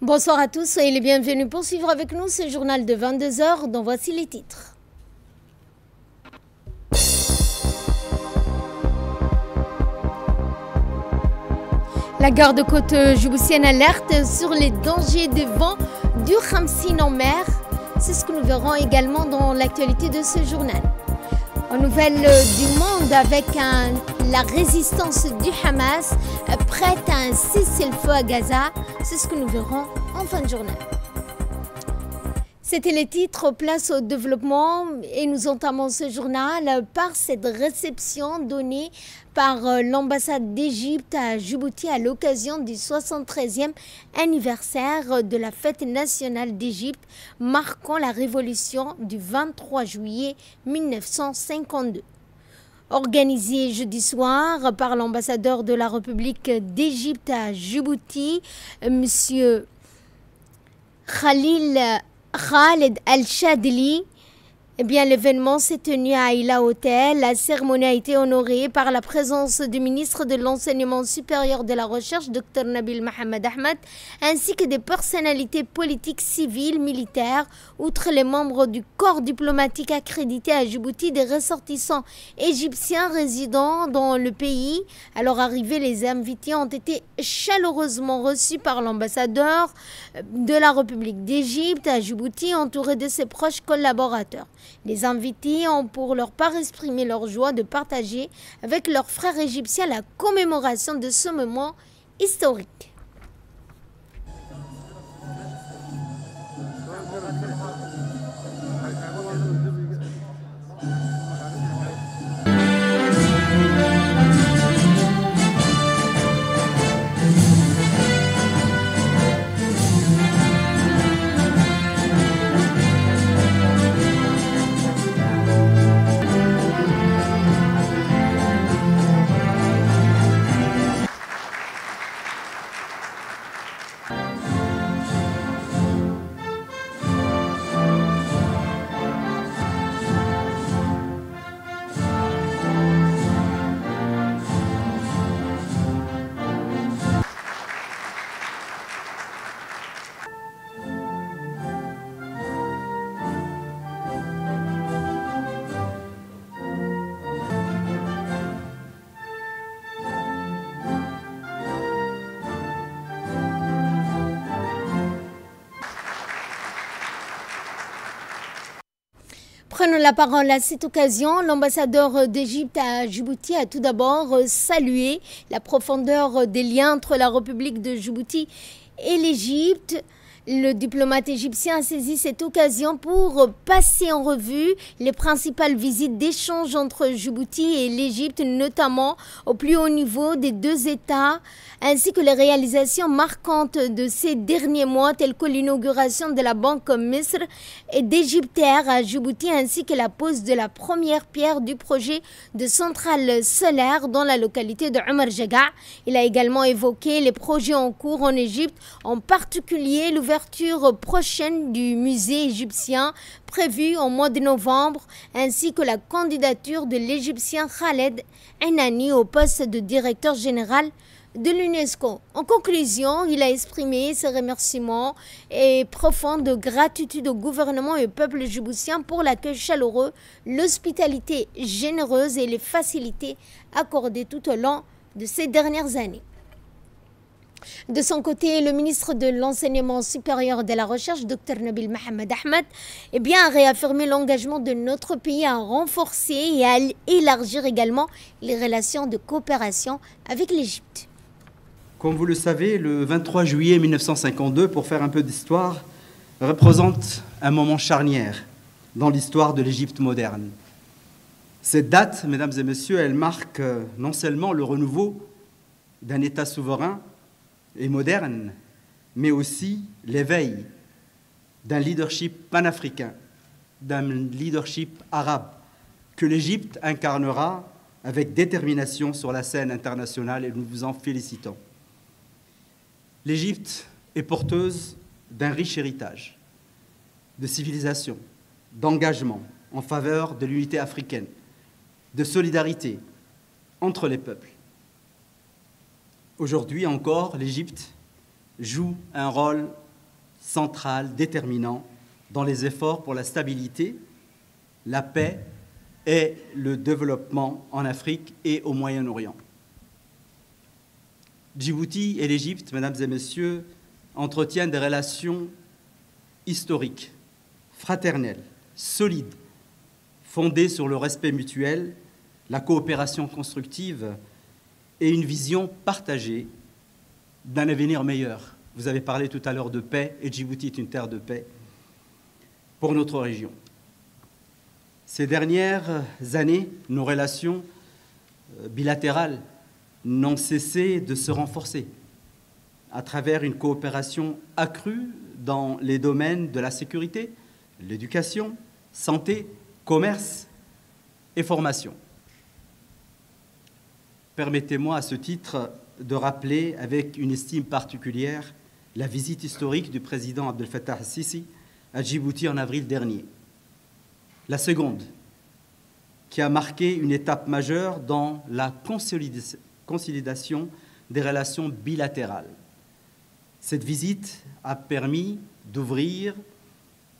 Bonsoir à tous, soyez les bienvenus pour suivre avec nous ce journal de 22 heures dont voici les titres. La garde-côte djiboutienne alerte sur les dangers des vents du Khamsin en mer. C'est ce que nous verrons également dans l'actualité de ce journal. En nouvelle du monde avec la résistance du Hamas prête à un cessez-le-feu à Gaza. C'est ce que nous verrons en fin de journal. C'était les titres, place au développement et nous entamons ce journal par cette réception donnée par l'ambassade d'Égypte à Djibouti à l'occasion du 73e anniversaire de la fête nationale d'Égypte marquant la révolution du 23 juillet 1952. Organisé jeudi soir par l'ambassadeur de la République d'Égypte à Djibouti, M. Khaled Al-Chadli. L'événement s'est tenu à Aïla Hotel. La cérémonie a été honorée par la présence du ministre de l'Enseignement supérieur de la Recherche, Dr Nabil Mohamed Ahmed, ainsi que des personnalités politiques, civiles, militaires, outre les membres du corps diplomatique accrédité à Djibouti, des ressortissants égyptiens résidant dans le pays. À leur arrivée, les invités ont été chaleureusement reçus par l'ambassadeur de la République d'Égypte à Djibouti, entouré de ses proches collaborateurs. Les invités ont pour leur part exprimé leur joie de partager avec leurs frères égyptiens la commémoration de ce moment historique. Prenons la parole à cette occasion. L'ambassadeur d'Égypte à Djibouti a tout d'abord salué la profondeur des liens entre la République de Djibouti et l'Égypte. Le diplomate égyptien a saisi cette occasion pour passer en revue les principales visites d'échange entre Djibouti et l'Égypte, notamment au plus haut niveau des deux États, ainsi que les réalisations marquantes de ces derniers mois, telles que l'inauguration de la banque Misr et d'Égypte Air à Djibouti, ainsi que la pose de la première pierre du projet de centrale solaire dans la localité de Omar Jaga. Il a également évoqué les projets en cours en Égypte, en particulier l'ouverture prochaine du musée égyptien prévue au mois de novembre, ainsi que la candidature de l'Égyptien Khaled Enani au poste de directeur général de l'UNESCO. En conclusion, il a exprimé ses remerciements et profonde gratitude au gouvernement et au peuple djiboutien pour l'accueil chaleureux, l'hospitalité généreuse et les facilités accordées tout au long de ces dernières années. De son côté, le ministre de l'Enseignement supérieur et de la Recherche, Dr Nabil Mohamed Ahmed, a réaffirmé l'engagement de notre pays à renforcer et à élargir également les relations de coopération avec l'Égypte. Comme vous le savez, le 23 juillet 1952, pour faire un peu d'histoire, représente un moment charnière dans l'histoire de l'Égypte moderne. Cette date, mesdames et messieurs, elle marque non seulement le renouveau d'un État souverain et moderne, mais aussi l'éveil d'un leadership panafricain, d'un leadership arabe, que l'Égypte incarnera avec détermination sur la scène internationale et nous vous en félicitons. L'Égypte est porteuse d'un riche héritage de civilisation, d'engagement en faveur de l'unité africaine, de solidarité entre les peuples. Aujourd'hui encore, l'Égypte joue un rôle central, déterminant dans les efforts pour la stabilité, la paix et le développement en Afrique et au Moyen-Orient. Djibouti et l'Égypte, mesdames et messieurs, entretiennent des relations historiques, fraternelles, solides, fondées sur le respect mutuel, la coopération constructive et une vision partagée d'un avenir meilleur. Vous avez parlé tout à l'heure de paix, et Djibouti est une terre de paix pour notre région. Ces dernières années, nos relations bilatérales n'ont cessé de se renforcer à travers une coopération accrue dans les domaines de la sécurité, l'éducation, santé, commerce et formation. Permettez-moi à ce titre de rappeler avec une estime particulière la visite historique du président Abdel Fattah el-Sisi à Djibouti en avril dernier. La seconde, qui a marqué une étape majeure dans la consolidation des relations bilatérales. Cette visite a permis d'ouvrir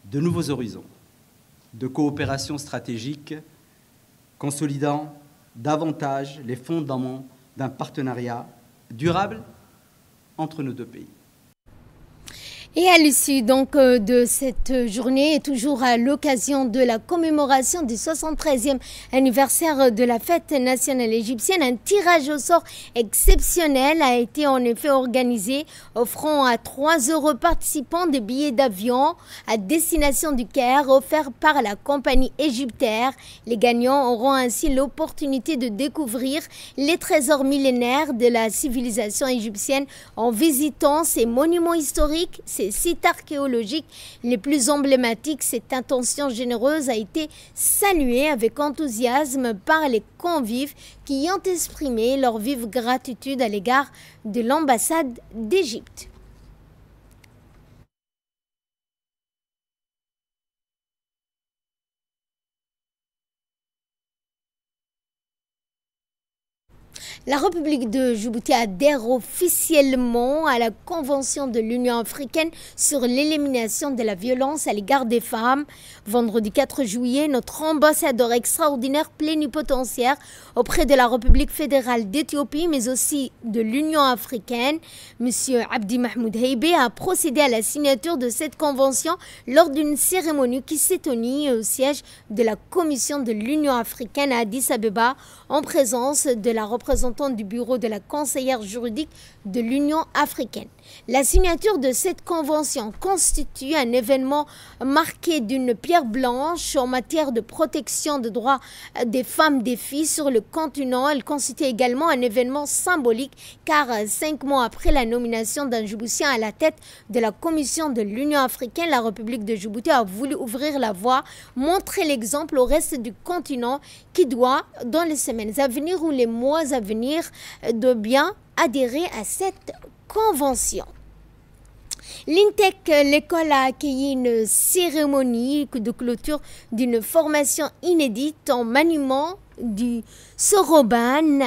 de nouveaux horizons de coopération stratégique, consolidant davantage les fondements d'un partenariat durable entre nos deux pays. Et à l'issue donc de cette journée, et toujours à l'occasion de la commémoration du 73e anniversaire de la fête nationale égyptienne, un tirage au sort exceptionnel a été en effet organisé, offrant à 3 heureux participants des billets d'avion à destination du Caire offerts par la compagnie Égyptaire. Les gagnants auront ainsi l'opportunité de découvrir les trésors millénaires de la civilisation égyptienne en visitant ses monuments historiques, ses sites archéologiques les plus emblématiques. Cette intention généreuse a été saluée avec enthousiasme par les convives qui ont exprimé leur vive gratitude à l'égard de l'ambassade d'Égypte. La République de Djibouti adhère officiellement à la Convention de l'Union africaine sur l'élimination de la violence à l'égard des femmes. Vendredi 4 juillet, notre ambassadeur extraordinaire plénipotentiaire auprès de la République fédérale d'Éthiopie, mais aussi de l'Union africaine, M. Abdi Mahmoud Heibe, a procédé à la signature de cette convention lors d'une cérémonie qui s'est tenue au siège de la Commission de l'Union africaine à Addis Abeba, en présence de la représentante du bureau de la conseillère juridique de l'Union africaine. La signature de cette convention constitue un événement marqué d'une pierre blanche en matière de protection des droits des femmes et des filles sur le continent. Elle constitue également un événement symbolique car 5 mois après la nomination d'un Djiboutien à la tête de la Commission de l'Union africaine, la République de Djibouti a voulu ouvrir la voie, montrer l'exemple au reste du continent qui doit, dans les semaines à venir ou les mois à venir, de bien adhérer à cette convention. L'INTEC, l'école a accueilli une cérémonie de clôture d'une formation inédite en maniement du soroban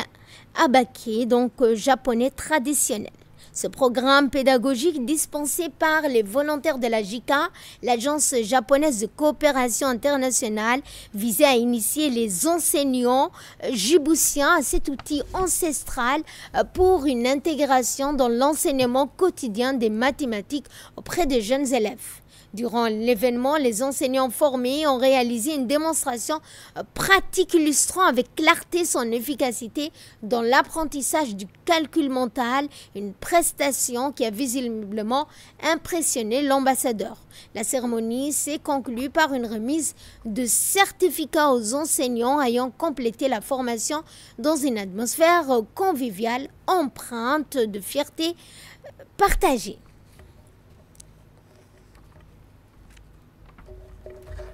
abaké, donc japonais traditionnel. Ce programme pédagogique dispensé par les volontaires de la JICA, l'agence japonaise de coopération internationale, visait à initier les enseignants djiboutiens à cet outil ancestral pour une intégration dans l'enseignement quotidien des mathématiques auprès des jeunes élèves. Durant l'événement, les enseignants formés ont réalisé une démonstration pratique illustrant avec clarté son efficacité dans l'apprentissage du calcul mental, une prestation qui a visiblement impressionné l'ambassadeur. La cérémonie s'est conclue par une remise de certificats aux enseignants ayant complété la formation dans une atmosphère conviviale empreinte de fierté partagée.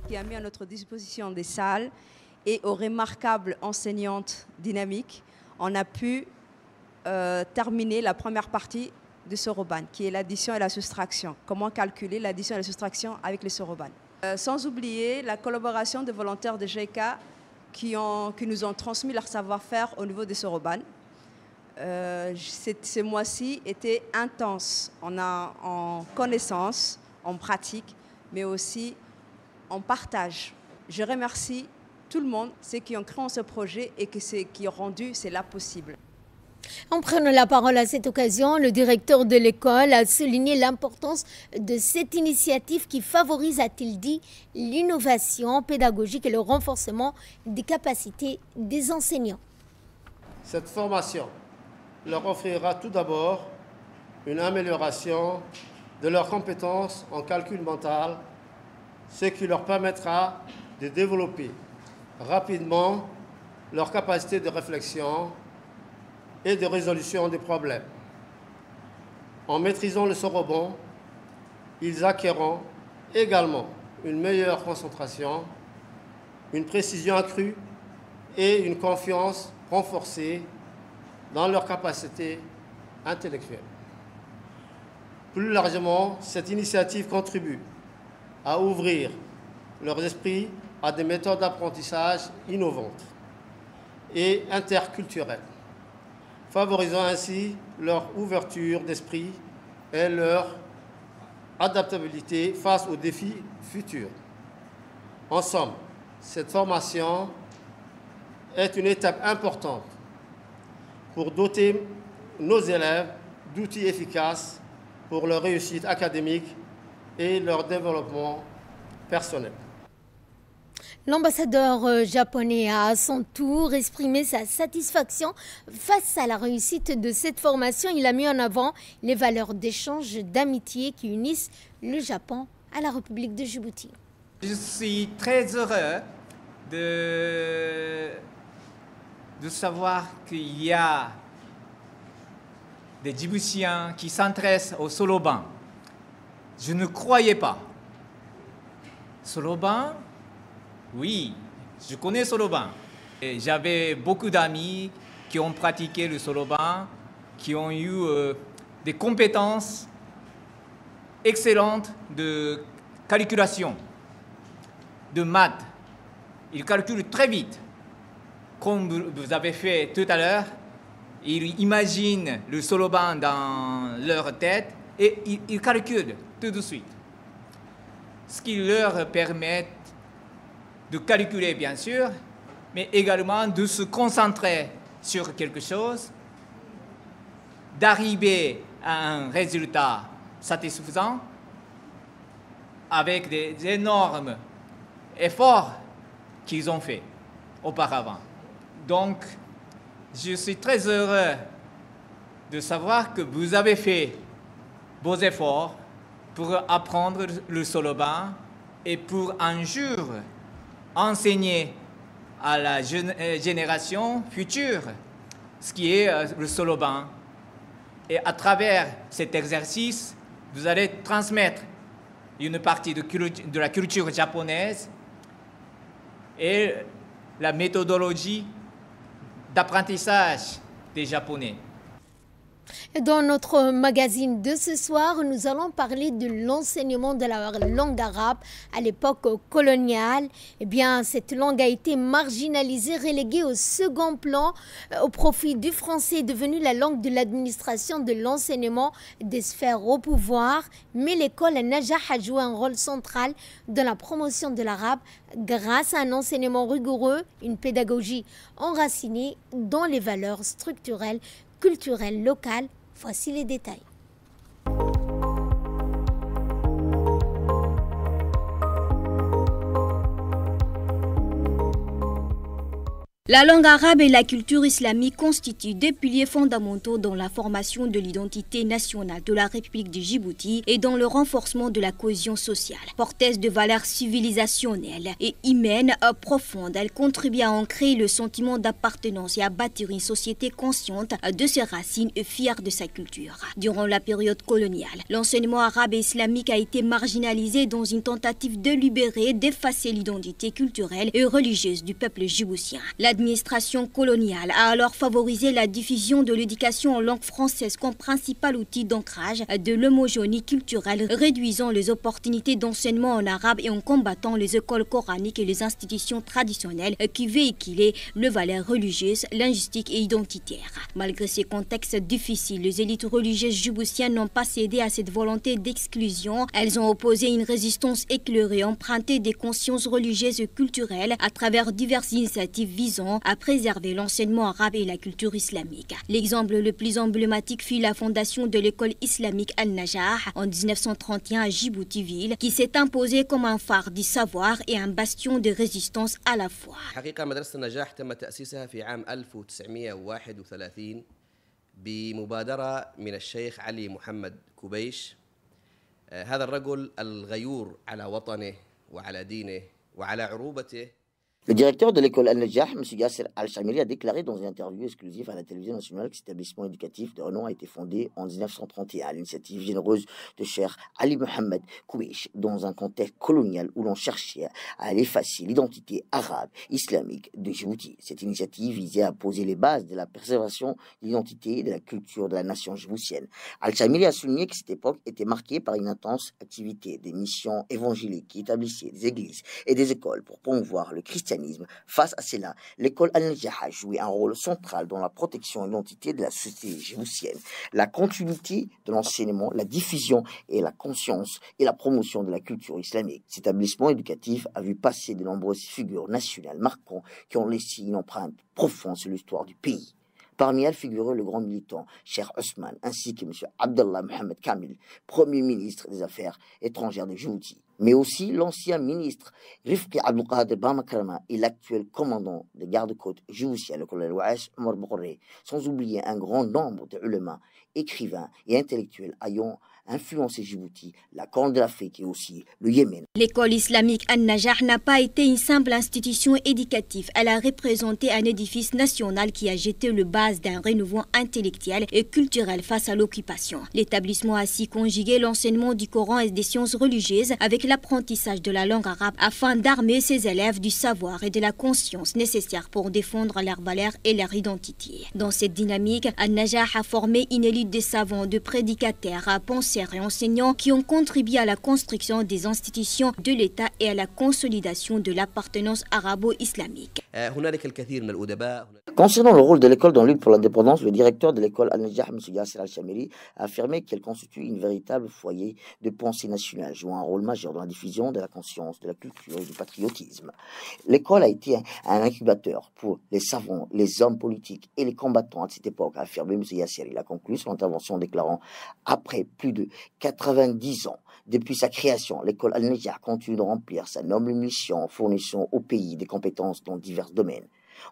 Qui a mis à notre disposition des salles et aux remarquables enseignantes dynamiques, on a pu terminer la première partie du soroban, qui est l'addition et la soustraction. Comment calculer l'addition et la soustraction avec le soroban. Sans oublier la collaboration des volontaires de GK qui nous ont transmis leur savoir-faire au niveau des soroban. ce mois-ci était intense en connaissance, en pratique, mais aussi en partage. Je remercie tout le monde, ceux qui ont créé ce projet et qui ont rendu cela possible. En prenant la parole à cette occasion, le directeur de l'école a souligné l'importance de cette initiative qui favorise, a-t-il dit, l'innovation pédagogique et le renforcement des capacités des enseignants. Cette formation leur offrira tout d'abord une amélioration de leurs compétences en calcul mental, ce qui leur permettra de développer rapidement leur capacité de réflexion et de résolution des problèmes. En maîtrisant le soroban, ils acquerront également une meilleure concentration, une précision accrue et une confiance renforcée dans leurs capacités intellectuelles. Plus largement, cette initiative contribue à ouvrir leurs esprits à des méthodes d'apprentissage innovantes et interculturelles, favorisant ainsi leur ouverture d'esprit et leur adaptabilité face aux défis futurs. En somme, cette formation est une étape importante pour doter nos élèves d'outils efficaces pour leur réussite académique et leur développement personnel. L'ambassadeur japonais a à son tour exprimé sa satisfaction face à la réussite de cette formation. Il a mis en avant les valeurs d'échange, d'amitié qui unissent le Japon à la République de Djibouti. Je suis très heureux de savoir qu'il y a des Djiboutiens qui s'intéressent au soroban. Je ne croyais pas. Soroban, oui, je connais soroban. J'avais beaucoup d'amis qui ont pratiqué le soroban, qui ont eu des compétences excellentes de calculation, de maths. Ils calculent très vite. Comme vous avez fait tout à l'heure, ils imaginent le soroban dans leur tête et ils calculent tout de suite. Ce qui leur permet de calculer, bien sûr, mais également de se concentrer sur quelque chose, d'arriver à un résultat satisfaisant avec des énormes efforts qu'ils ont faits auparavant. Donc, je suis très heureux de savoir que vous avez fait vos efforts pour apprendre le soroban et pour un jour enseigner à la génération future ce qui est le soroban. Et à travers cet exercice, vous allez transmettre une partie de la culture japonaise et la méthodologie d'apprentissage des Japonais. Dans notre magazine de ce soir, nous allons parler de l'enseignement de la langue arabe à l'époque coloniale. Eh bien, cette langue a été marginalisée, reléguée au second plan au profit du français, devenue la langue de l'administration, de l'enseignement, des sphères au pouvoir. Mais l'école Najah a joué un rôle central dans la promotion de l'arabe grâce à un enseignement rigoureux, une pédagogie enracinée dans les valeurs structurelles, culturelles, locales. Voici les détails. La langue arabe et la culture islamique constituent des piliers fondamentaux dans la formation de l'identité nationale de la République de Djibouti et dans le renforcement de la cohésion sociale. Porteuse de valeurs civilisationnelles et humaines profondes, elle contribue à ancrer le sentiment d'appartenance et à bâtir une société consciente de ses racines et fière de sa culture. Durant la période coloniale, l'enseignement arabe et islamique a été marginalisé dans une tentative délibérée d'effacer l'identité culturelle et religieuse du peuple djiboutien. La L'administration coloniale a alors favorisé la diffusion de l'éducation en langue française comme principal outil d'ancrage de l'homogénéité culturelle, réduisant les opportunités d'enseignement en arabe et en combattant les écoles coraniques et les institutions traditionnelles qui véhiculaient les valeurs religieuses, linguistiques et identitaires. Malgré ces contextes difficiles, les élites religieuses djiboutiennes n'ont pas cédé à cette volonté d'exclusion. Elles ont opposé une résistance éclairée, empruntée des consciences religieuses et culturelles à travers diverses initiatives visant à préserver l'enseignement arabe et la culture islamique. L'exemple le plus emblématique fut la fondation de l'école islamique Al-Najah en 1931 à Djibouti-Ville, qui s'est imposée comme un phare du savoir et un bastion de résistance à la fois. بمبادرة من الشيخ علي محمد كبيش. هذا الرجل الغيور على وطنه وعلى دينه وعلى عروبته. Le directeur de l'école Al-Najah, M. Yasser Al-Shamiri, a déclaré dans une interview exclusive à la télévision nationale que cet établissement éducatif de renom a été fondé en 1931 à l'initiative généreuse de Cheikh Ali Mohammed Koubiche, dans un contexte colonial où l'on cherchait à effacer l'identité arabe islamique de Djibouti. Cette initiative visait à poser les bases de la préservation de l'identité et de la culture de la nation djiboutienne. Al-Shamiri a souligné que cette époque était marquée par une intense activité des missions évangéliques qui établissaient des églises et des écoles pour promouvoir le christianisme. Face à cela, l'école Al-Najah a joué un rôle central dans la protection et l'identité de la société djiboutienne. La continuité de l'enseignement, la diffusion et la conscience et la promotion de la culture islamique. Cet établissement éducatif a vu passer de nombreuses figures nationales marquantes qui ont laissé une empreinte profonde sur l'histoire du pays. Parmi elles figurait le grand militant Cheikh Ousmane ainsi que M. Abdallah Mohamed Kamil, premier ministre des Affaires étrangères de Djibouti, mais aussi l'ancien ministre Rifki Abdelkader Bamakrama et l'actuel commandant des gardes-côtes djiboutiens, le colonel Ouash Omar Bourré, sans oublier un grand nombre de ulémas, écrivains et intellectuels ayant influencé Djibouti, la Corne de l'Afrique et aussi le Yémen. L'école islamique Al-Najah n'a pas été une simple institution éducative. Elle a représenté un édifice national qui a jeté le base d'un renouveau intellectuel et culturel face à l'occupation. L'établissement a ainsi conjugué l'enseignement du Coran et des sciences religieuses avec l'apprentissage de la langue arabe afin d'armer ses élèves du savoir et de la conscience nécessaires pour défendre leurs valeurs et leur identité. Dans cette dynamique, Al-Najah a formé une élite de savants, de prédicateurs, penseurs et enseignants qui ont contribué à la construction des institutions de l'État et à la consolidation de l'appartenance arabo-islamique. Concernant le rôle de l'école dans la lutte pour l'indépendance, le directeur de l'école Al-Najah, M. Yasser Al-Shamiri, a affirmé qu'elle constitue une véritable foyer de pensée nationale, jouant un rôle majeur dans la diffusion de la conscience, de la culture et du patriotisme. L'école a été un incubateur pour les savants, les hommes politiques et les combattants à cette époque, a affirmé M. Yasser. Il a conclu son intervention en déclarant « Après plus de 90 ans, depuis sa création, l'école Al-Najah continue de remplir sa noble mission en fournissant au pays des compétences dans divers domaines. »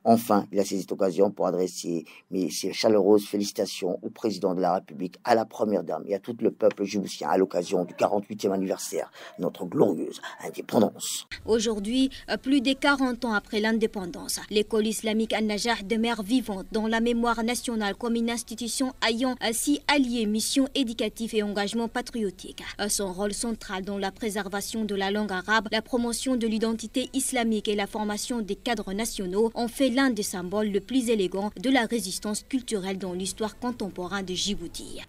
Enfin, il a saisi cette occasion pour adresser ses chaleureuses félicitations au président de la République, à la première dame et à tout le peuple djiboutien à l'occasion du 48e anniversaire de notre glorieuse indépendance. Aujourd'hui, plus de 40 ans après l'indépendance, l'école islamique Al-Najah demeure vivante dans la mémoire nationale comme une institution ayant ainsi allié mission éducative et engagement patriotique. Son rôle central dans la préservation de la langue arabe, la promotion de l'identité islamique et la formation des cadres nationaux ont fait l'un des symboles les plus élégants de la résistance culturelle dans l'histoire contemporaine de Djibouti.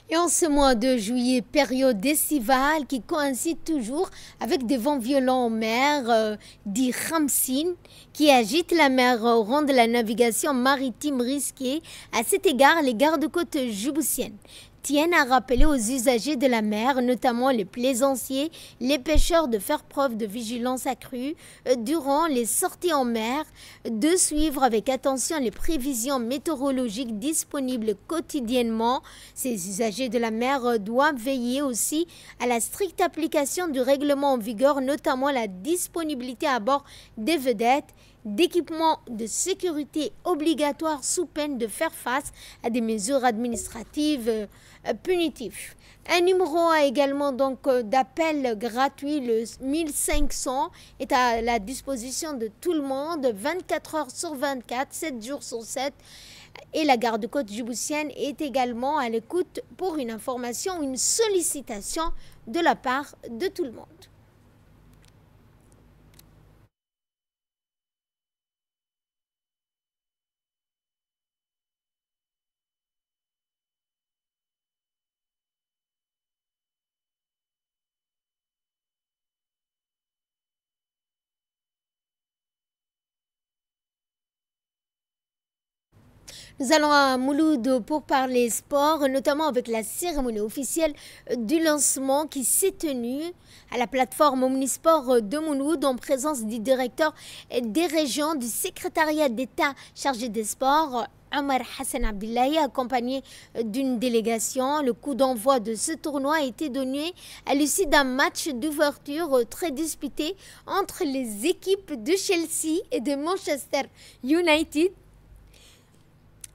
Et en ce mois de juillet, période estivale qui coïncide toujours avec des vents violents en mer, dit Khamsin, qui agitent la mer au rang de la navigation maritime risquée. À cet égard, les gardes-côtes djiboutiennes tiennent à rappeler aux usagers de la mer, notamment les plaisanciers, les pêcheurs, de faire preuve de vigilance accrue durant les sorties en mer, de suivre avec attention les prévisions météorologiques disponibles quotidiennement. Ces usagers de la mer doivent veiller aussi à la stricte application du règlement en vigueur, notamment la disponibilité à bord des vedettes, d'équipements de sécurité obligatoires sous peine de faire face à des mesures administratives punitives. Un numéro également donc d'appel gratuit, le 1500, est à la disposition de tout le monde, 24 heures sur 24, 7 jours sur 7. Et la garde-côte djiboutienne est également à l'écoute pour une information, une sollicitation de la part de tout le monde. Nous allons à Mouloud pour parler sport, notamment avec la cérémonie officielle du lancement qui s'est tenue à la plateforme Omnisport de Mouloud en présence du directeur des régions du secrétariat d'État chargé des sports, Omar Hassan Abdullahi, accompagné d'une délégation. Le coup d'envoi de ce tournoi a été donné à l'issue d'un match d'ouverture très disputé entre les équipes de Chelsea et de Manchester United.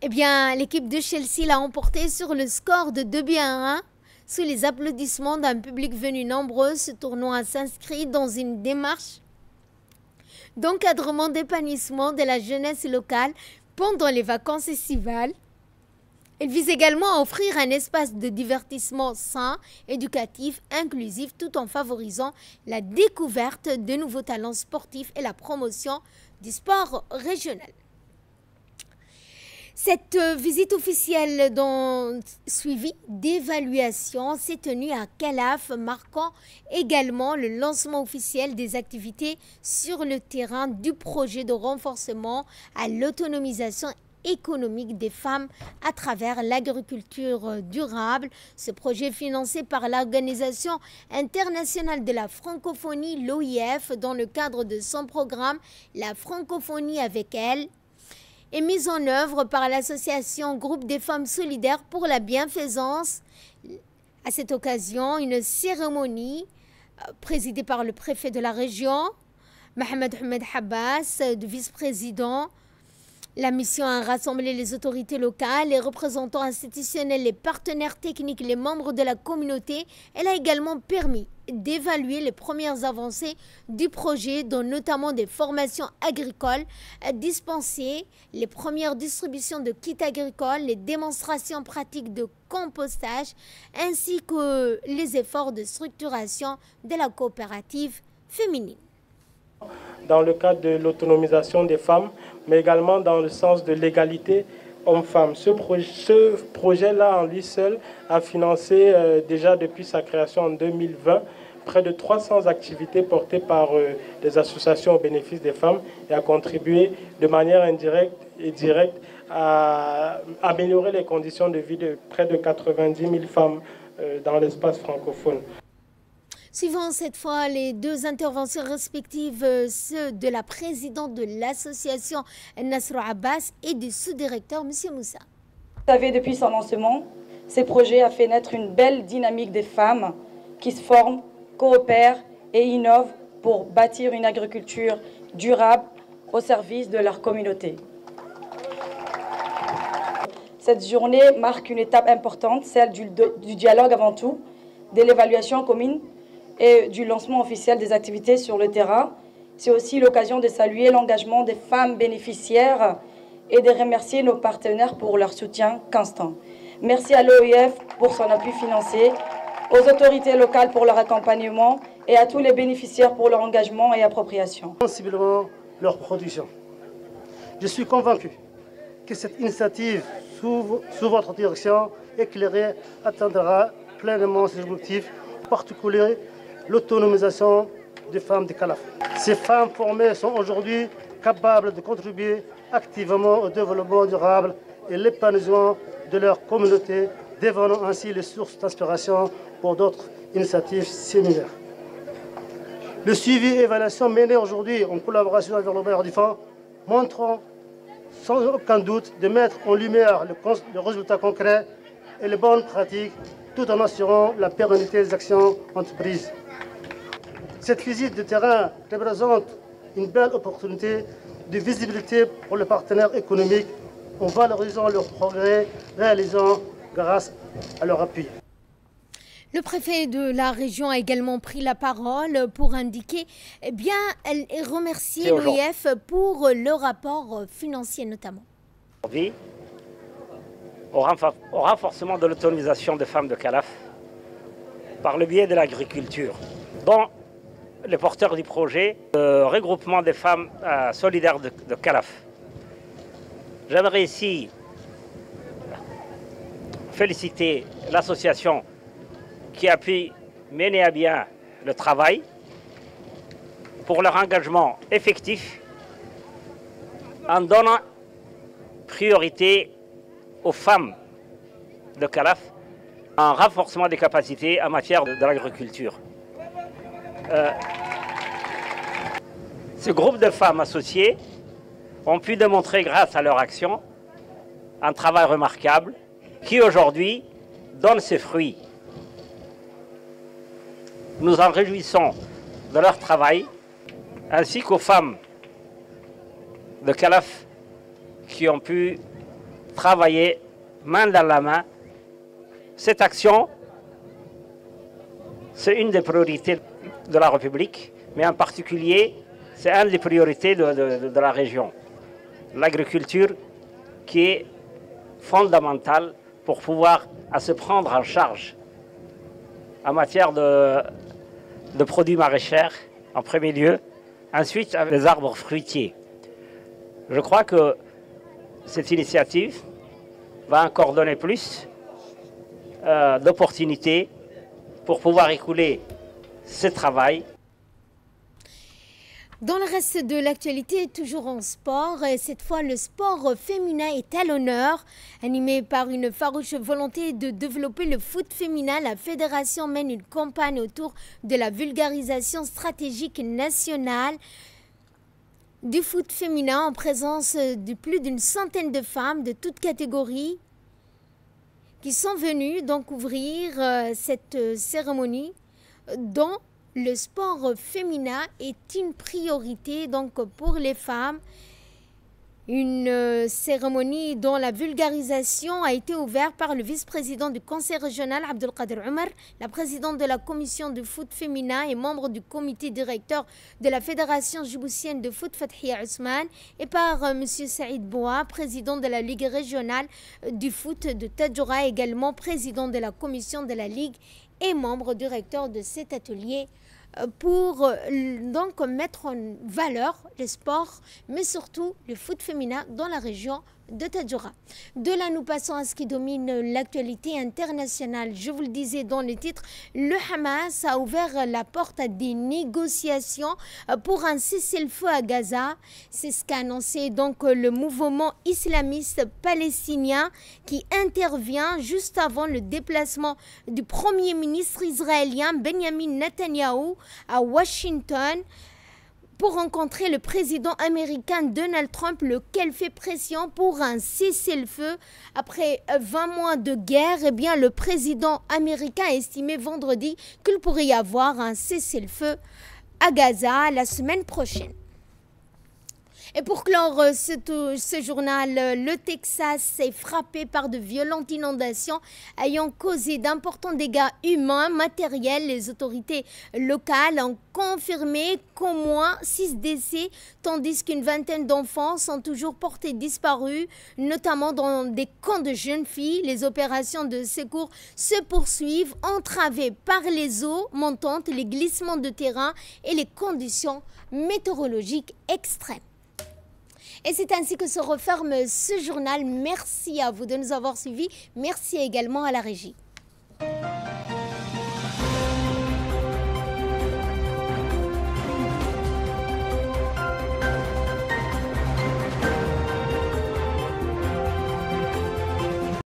Eh bien, l'équipe de Chelsea l'a emporté sur le score de 2-1. Sous les applaudissements d'un public venu nombreux, ce tournoi s'inscrit dans une démarche d'encadrement d'épanouissement de la jeunesse locale pendant les vacances estivales. Il vise également à offrir un espace de divertissement sain, éducatif, inclusif, tout en favorisant la découverte de nouveaux talents sportifs et la promotion du sport régional. Cette visite officielle suivie d'évaluation s'est tenue à Calaf, marquant également le lancement officiel des activités sur le terrain du projet de renforcement à l'autonomisation économique des femmes à travers l'agriculture durable. Ce projet financé par l'Organisation internationale de la francophonie, l'OIF, dans le cadre de son programme La francophonie avec elle, est mise en œuvre par l'association Groupe des femmes solidaires pour la bienfaisance. À cette occasion, une cérémonie présidée par le préfet de la région, Mohamed Ahmed Habbas, de vice-président. La mission a rassemblé les autorités locales, les représentants institutionnels, les partenaires techniques, les membres de la communauté. Elle a également permis d'évaluer les premières avancées du projet, dont notamment des formations agricoles dispensées, les premières distributions de kits agricoles, les démonstrations pratiques de compostage, ainsi que les efforts de structuration de la coopérative féminine. Dans le cadre de l'autonomisation des femmes, mais également dans le sens de l'égalité hommes-femmes. Ce projet-là, en lui seul, a financé déjà depuis sa création en 2020 près de 300 activités portées par des associations au bénéfice des femmes et a contribué de manière indirecte et directe à améliorer les conditions de vie de près de 90 000 femmes dans l'espace francophone. Suivant cette fois les deux interventions respectives, ceux de la présidente de l'association Nasro Abbas et du sous-directeur M. Moussa. Vous savez, depuis son lancement, ces projets ont fait naître une belle dynamique des femmes qui se forment, coopèrent et innovent pour bâtir une agriculture durable au service de leur communauté. Cette journée marque une étape importante, celle du dialogue avant tout, de l'évaluation commune et du lancement officiel des activités sur le terrain. C'est aussi l'occasion de saluer l'engagement des femmes bénéficiaires et de remercier nos partenaires pour leur soutien constant. Merci à l'OIF pour son appui financier, aux autorités locales pour leur accompagnement et à tous les bénéficiaires pour leur engagement et appropriation. Sensiblement leur production. Je suis convaincu que cette initiative sous votre direction éclairée atteindra pleinement ses objectifs, en particulier l'autonomisation des femmes de Calaf. Ces femmes formées sont aujourd'hui capables de contribuer activement au développement durable et l'épanouissement de leur communauté, devenant ainsi les sources d'inspiration pour d'autres initiatives similaires. Le suivi et l'évaluation menés aujourd'hui en collaboration avec le bailleur du fonds montrent sans aucun doute de mettre en lumière le résultat concret et les bonnes pratiques, tout en assurant la pérennité des actions entreprises. Cette visite de terrain représente une belle opportunité de visibilité pour les partenaires économiques en valorisant leurs progrès réalisés grâce à leur appui. Le préfet de la région a également pris la parole pour indiquer, et remercier l'OIF pour le rapport financier notamment. Aujourd'hui, au renforcement de l'autonomisation des femmes de Calaf par le biais de l'agriculture, dont les porteurs du projet, le regroupement des femmes solidaires de Calaf. J'aimerais ici féliciter l'association qui a pu mener à bien le travail pour leur engagement effectif en donnant priorité aux femmes de Calaf un renforcement des capacités en matière de l'agriculture. Ce groupe de femmes associées ont pu démontrer grâce à leur action un travail remarquable qui aujourd'hui donne ses fruits. Nous en réjouissons de leur travail ainsi qu'aux femmes de Calaf qui ont pu travailler main dans la main. Cette action, c'est une des priorités de la République, mais en particulier, c'est une des priorités de la région. L'agriculture qui est fondamentale pour pouvoir se prendre en charge en matière de produits maraîchers, en premier lieu, ensuite avec les arbres fruitiers. Je crois que cette initiative va encore donner plus d'opportunités pour pouvoir écouler ce travail. Dans le reste de l'actualité, toujours en sport, cette fois le sport féminin est à l'honneur. Animé par une farouche volonté de développer le foot féminin, la fédération mène une campagne autour de la vulgarisation stratégique nationale du foot féminin en présence de plus d'une centaine de femmes de toutes catégories qui sont venues donc ouvrir cette cérémonie dont le sport féminin est une priorité donc pour les femmes. Une cérémonie dont la vulgarisation a été ouverte par le vice-président du conseil régional Abdelkader Omar, la présidente de la commission de foot féminin et membre du comité directeur de la fédération djiboutienne de foot Fathia Ousmane et par M. Saïd Boua, président de la ligue régionale du foot de Tadjoura, également président de la commission de la ligue et membre directeur de cet atelier pour donc mettre en valeur le sport, mais surtout le foot féminin dans la région de Tadjoura. De là, nous passons à ce qui domine l'actualité internationale. Je vous le disais dans le titre, le Hamas a ouvert la porte à des négociations pour un cessez-le-feu à Gaza. C'est ce qu'a annoncé donc le mouvement islamiste palestinien qui intervient juste avant le déplacement du Premier ministre israélien Benjamin Netanyahou à Washington pour rencontrer le président américain Donald Trump, lequel fait pression pour un cessez-le-feu. Après 20 mois de guerre, eh bien, le président américain a estimé vendredi qu'il pourrait y avoir un cessez-le-feu à Gaza la semaine prochaine. Et pour clore ce journal, le Texas est frappé par de violentes inondations ayant causé d'importants dégâts humains, matériels. Les autorités locales ont confirmé qu'au moins 6 décès, tandis qu'une vingtaine d'enfants sont toujours portés disparus, notamment dans des camps de jeunes filles. Les opérations de secours se poursuivent, entravées par les eaux montantes, les glissements de terrain et les conditions météorologiques extrêmes. Et c'est ainsi que se referme ce journal. Merci à vous de nous avoir suivis. Merci également à la régie.